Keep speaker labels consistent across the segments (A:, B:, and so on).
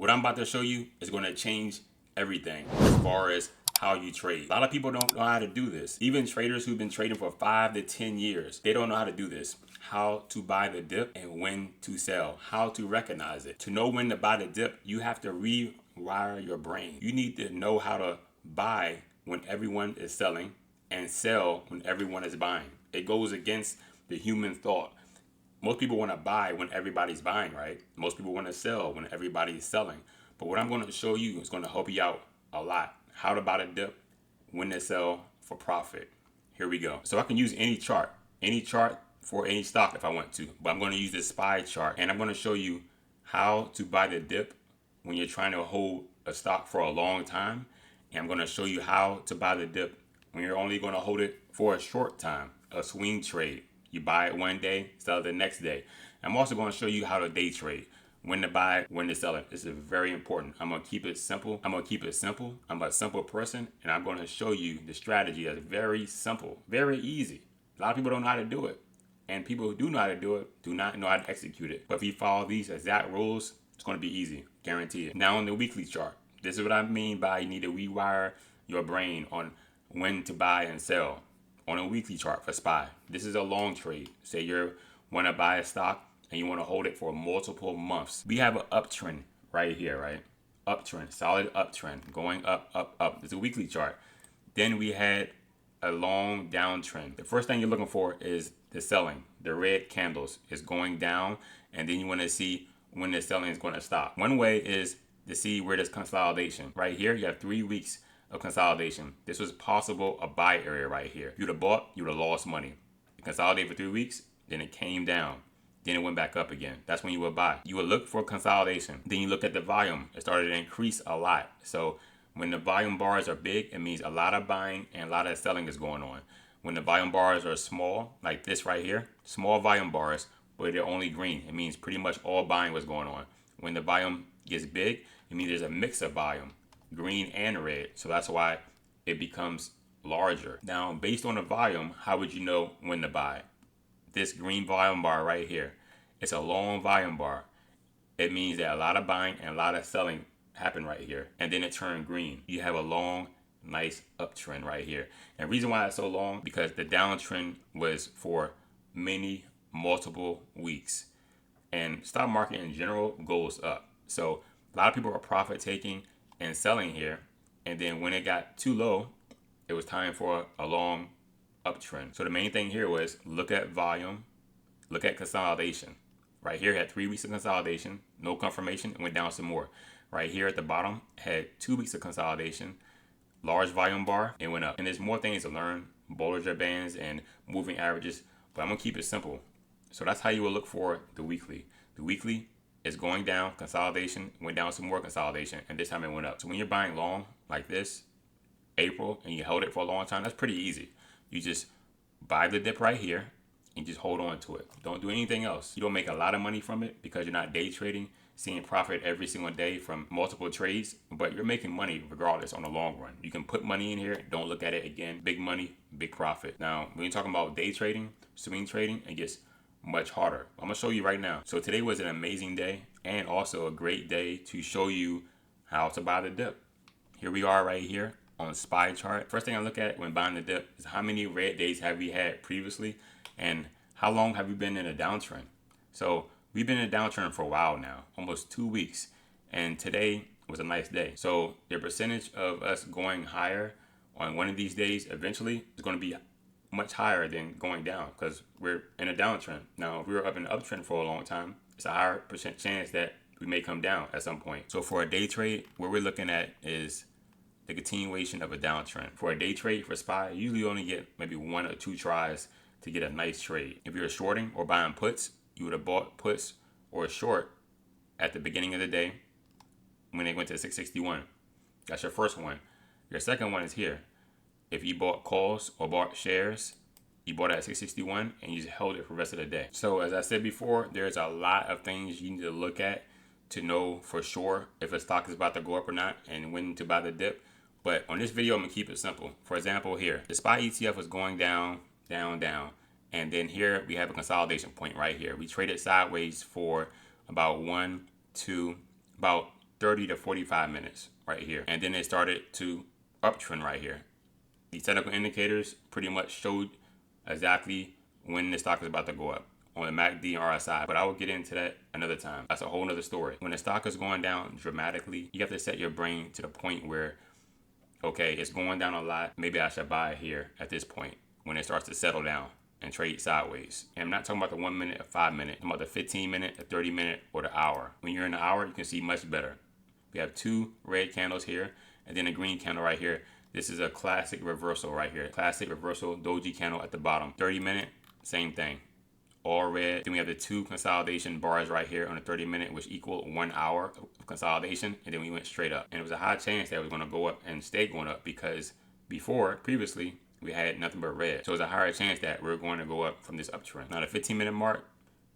A: What I'm about to show you is going to change everything as far as how you trade. A lot of people don't know how to do this. Even traders who've been trading for 5 to 10 years, they don't know how to do this. How to buy the dip and when to sell. How to recognize it. To know when to buy the dip, you have to rewire your brain. You need to know how to buy when everyone is selling and sell when everyone is buying. It goes against the human thought. Most people want to buy when everybody's buying, right? Most people want to sell when everybody's selling. But what I'm going to show you is going to help you out a lot. How to buy the dip, when to sell for profit. Here we go. So I can use any chart for any stock if I want to. But I'm going to use this SPY chart, and I'm going to show you how to buy the dip when you're trying to hold a stock for a long time. And I'm going to show you how to buy the dip when you're only going to hold it for a short time, a swing trade. You buy it one day, sell it the next day. I'm also going to show you how to day trade. When to buy, when to sell it. This is very important. I'm going to keep it simple. I'm a simple person, and I'm going to show you the strategy that's very simple, very easy. A lot of people don't know how to do it. And people who do know how to do it do not know how to execute it. But if you follow these exact rules, it's going to be easy. Guarantee it. Now on the weekly chart, this is what I mean by you need to rewire your brain on when to buy and sell. On a weekly chart for SPY, this is a long trade. Say you want to buy a stock and you want to hold it for multiple months. We have an uptrend right here, right? Uptrend, solid uptrend, going up, up, up. It's a weekly chart. Then we had a long downtrend. The first thing you're looking for is the selling. The red candles is going down, and then you want to see when the selling is going to stop. One way is to see where there's consolidation. Right here, you have 3 weeks of consolidation. This was possible a buy area right here. If you'd have bought, you would have lost money. It consolidated for 3 weeks, then it came down. Then it went back up again. That's when you would buy. You would look for consolidation. Then you look at the volume. It started to increase a lot. So when the volume bars are big, it means a lot of buying and a lot of selling is going on. When the volume bars are small, like this right here, small volume bars, but they're only green, it means pretty much all buying was going on. When the volume gets big, it means there's a mix of volume, green and red. So that's why it becomes larger. Now, based on the volume, how would you know when to buy? This green volume bar right here, it's a long volume bar. It means that a lot of buying and a lot of selling happened right here. And then it turned green. You have a long, nice uptrend right here. And the reason why it's so long, because the downtrend was for multiple weeks. And stock market in general goes up. So a lot of people are profit taking and selling here. And then when it got too low, it was time for a long uptrend. So the main thing here was look at volume, look at consolidation. Right here had 3 weeks of consolidation, no confirmation, and went down some more. Right here at the bottom had 2 weeks of consolidation, large volume bar, and went up. And there's more things to learn, Bollinger Bands and moving averages, but I'm gonna keep it simple. So that's how you will look for the weekly. The weekly is going down, consolidation, went down some more consolidation, and this time it went up. So when you're buying long like this, April, and you held it for a long time, that's pretty easy. You just buy the dip right here and just hold on to it. Don't do anything else. You don't make a lot of money from it because you're not day trading, seeing profit every single day from multiple trades, but you're making money regardless on the long run. You can put money in here, don't look at it again. Big money, big profit. Now, when you're talking about day trading, swing trading, it gets much harder. I'm gonna show you right now. So today was an amazing day and also a great day to show you how to buy the dip. Here we are right here on the SPY chart. First thing I look at when buying the dip is how many red days have we had previously and how long have we been in a downtrend. So we've been in a downtrend for a while now, almost 2 weeks, and today was a nice day. So the percentage of us going higher on one of these days eventually is going to be much higher than going down because we're in a downtrend. Now, if we were up in an uptrend for a long time, it's a higher percent chance that we may come down at some point. So for a day trade, what we're looking at is the continuation of a downtrend. For a day trade for SPY, you usually only get maybe 1 or 2 tries to get a nice trade. If you're shorting or buying puts, you would have bought puts or a short at the beginning of the day when they went to 661. That's your first one. Your second one is here. If you bought calls or bought shares, you bought it at 661 and you just held it for the rest of the day. So as I said before, there's a lot of things you need to look at to know for sure if a stock is about to go up or not and when to buy the dip. But on this video, I'm gonna keep it simple. For example, here, the SPY ETF was going down, down, down. And then here we have a consolidation point right here. We traded sideways for about 30 30 to 45 minutes right here. And then it started to uptrend right here. The technical indicators pretty much showed exactly when the stock is about to go up on the MACD and RSI, but I will get into that another time. That's a whole nother story. When the stock is going down dramatically, you have to set your brain to the point where, okay, it's going down a lot. Maybe I should buy here at this point when it starts to settle down and trade sideways. And I'm not talking about the 1 minute or 5 minute. I'm talking about the 15 minute, the 30 minute, or the hour. When you're in the hour, you can see much better. We have two red candles here and then a green candle right here. This is a classic reversal right here. Classic reversal doji candle at the bottom. 30 minute, same thing. All red. Then we have the two consolidation bars right here on the 30 minute, which equal 1 hour of consolidation. And then we went straight up. And it was a high chance that it was going to go up and stay going up because previously, we had nothing but red. So there's a higher chance that we're going to go up from this uptrend. Now the 15 minute mark,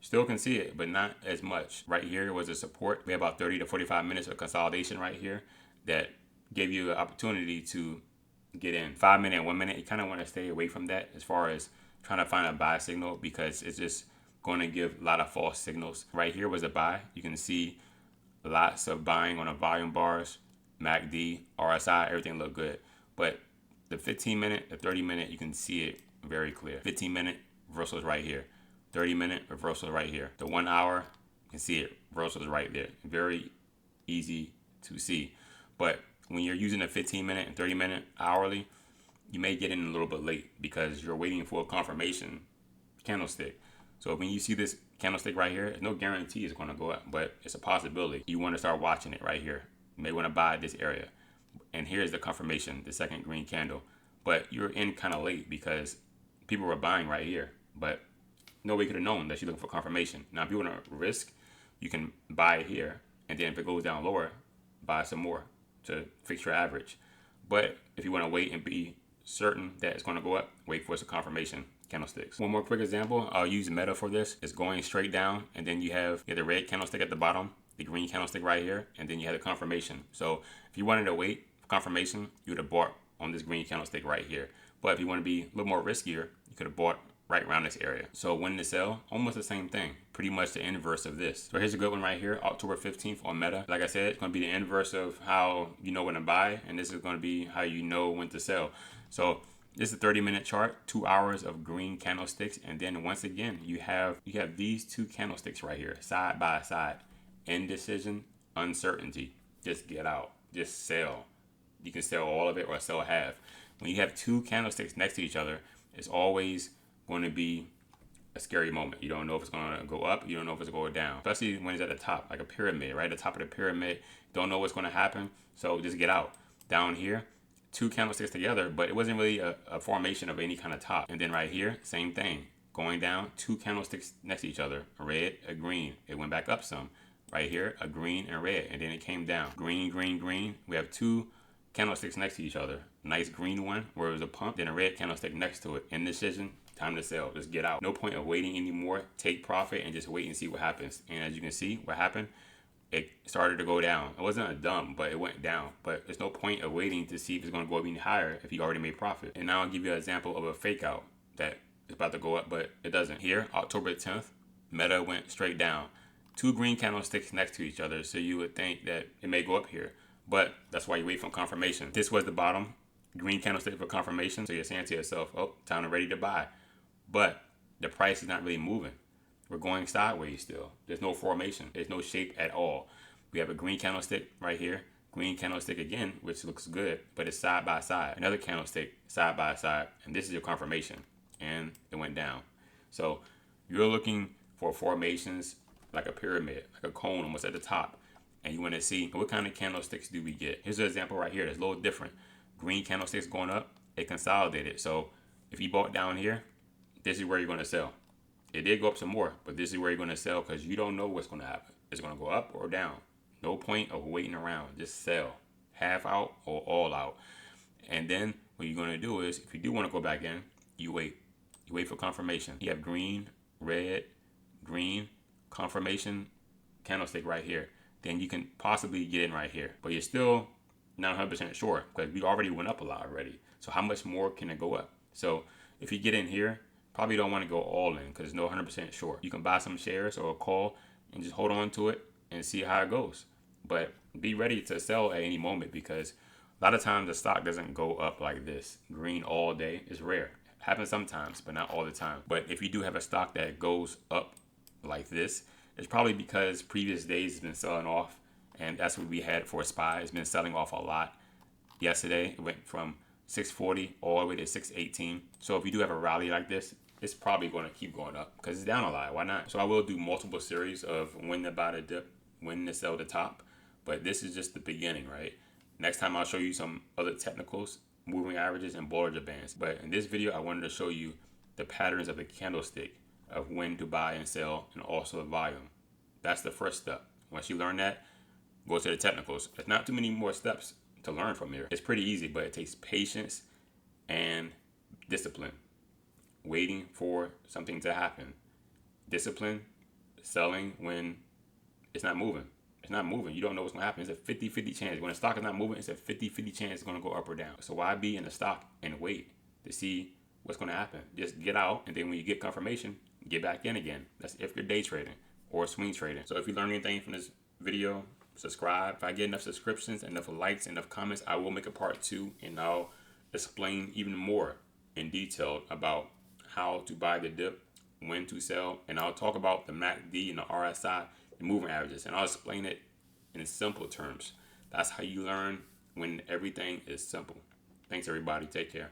A: still can see it, but not as much. Right here was a support. We have about 30 to 45 minutes of consolidation right here that gave you an opportunity to get in. 5 minute, 1 minute, you kind of want to stay away from that as far as trying to find a buy signal because it's just going to give a lot of false signals. Right here was a buy. You can see lots of buying on the volume bars, MACD, RSI, everything looked good. But the 15 minute, the 30 minute, you can see it very clear. 15 minute reversals right here. 30 minute reversals right here. The 1 hour, you can see it. Reversals right there. Very easy to see. But when you're using a 15 minute and 30 minute hourly, you may get in a little bit late because you're waiting for a confirmation candlestick. So when you see this candlestick right here, there's no guarantee it's going to go up, but it's a possibility. You want to start watching it right here. You may want to buy this area. And here's the confirmation, the second green candle. But you're in kind of late because people were buying right here. But nobody could have known that you're looking for confirmation. Now, if you want to risk, you can buy it here. And then if it goes down lower, buy some more to fix your average. But if you want to wait and be certain that it's going to go up, wait for some confirmation candlesticks. One more quick example. I'll use Meta for this. It's going straight down. And then you have the red candlestick at the bottom, the green candlestick right here, and then you have the confirmation. So if you wanted to wait for confirmation, you would have bought on this green candlestick right here. But if you want to be a little more riskier, you could have bought right around this area. So when to sell, almost the same thing. Pretty much the inverse of this. So here's a good one right here, October 15th on Meta. Like I said, it's going to be the inverse of how you know when to buy, and this is going to be how you know when to sell. So this is a 30-minute chart, 2 hours of green candlesticks, and then once again, you have these two candlesticks right here, side by side. Indecision, uncertainty. Just get out. Just sell. You can sell all of it or sell half. When you have two candlesticks next to each other, it's always going to be a scary moment. You don't know if it's going to go up. You don't know if it's going to go down. Especially when it's at the top, like a pyramid, right? At the top of the pyramid, don't know what's going to happen. So just get out. Down here, two candlesticks together, but it wasn't really a formation of any kind of top. And then right here, same thing. Going down, two candlesticks next to each other, a red, a green. It went back up some. Right here, a green and red, and then it came down. Green, green, green. We have two candlesticks next to each other. Nice green one where it was a pump, then a red candlestick next to it. Indecision, time to sell. Just get out. No point of waiting anymore. Take profit and just wait and see what happens. And as you can see, what happened, it started to go down. It wasn't a dump, but it went down. But there's no point of waiting to see if it's going to go up any higher if you already made profit. And now I'll give you an example of a fake out that is about to go up, but it doesn't. Here, October 10th, Meta went straight down. Two green candlesticks next to each other, so you would think that it may go up here. But that's why you wait for confirmation. This was the bottom, green candlestick for confirmation. So you're saying to yourself, oh, time to ready to buy. But the price is not really moving. We're going sideways still. There's no formation. There's no shape at all. We have a green candlestick right here. Green candlestick again, which looks good, but it's side by side. Another candlestick side by side. And this is your confirmation. And it went down. So you're looking for formations like a pyramid, like a cone almost at the top. And you want to see what kind of candlesticks do we get. Here's an example right here that's a little different. Green candlesticks going up, it consolidated. So if you bought down here, this is where you're going to sell. It did go up some more, but this is where you're going to sell because you don't know what's going to happen. It's going to go up or down. No point of waiting around. Just sell. Half out or all out. And then what you're going to do is, if you do want to go back in, you wait. You wait for confirmation. You have green, red, green, confirmation candlestick right here. Then you can possibly get in right here. But you're still not 100% sure because we already went up a lot already. So how much more can it go up? So if you get in here, probably don't want to go all in because there's no 100% sure. You can buy some shares or a call and just hold on to it and see how it goes. But be ready to sell at any moment, because a lot of times the stock doesn't go up like this, green all day. It's rare. It happens sometimes, but not all the time. But if you do have a stock that goes up like this, it's probably because previous days has been selling off, and that's what we had for SPY. It's been selling off a lot. Yesterday it went from 640 all the way to 618. So if you do have a rally like this, it's probably going to keep going up because it's down a lot. Why not? So I will do multiple series of when to buy the dip, when to sell the top, but this is just the beginning, right? Next time I'll show you some other technicals, moving averages and Bollinger Bands. But in this video, I wanted to show you the patterns of the candlestick, of when to buy and sell, and also the volume. That's the first step. Once you learn that, go to the technicals. There's not too many more steps to learn from here. It's pretty easy, but it takes patience and discipline. Waiting for something to happen. Discipline, selling when it's not moving. It's not moving. You don't know what's going to happen. It's a 50-50 chance. When a stock is not moving, it's a 50-50 chance it's going to go up or down. So why be in the stock and wait to see what's going to happen? Just get out, and then when you get confirmation, get back in again. That's if you're day trading or swing trading. So if you learned anything from this video, subscribe. If I get enough subscriptions, enough likes, enough comments, I will make a part 2, and I'll explain even more in detail about how to buy the dip, when to sell, and I'll talk about the MACD and the RSI, the moving averages, and I'll explain it in simple terms. That's how you learn, when everything is simple. Thanks everybody. Take care.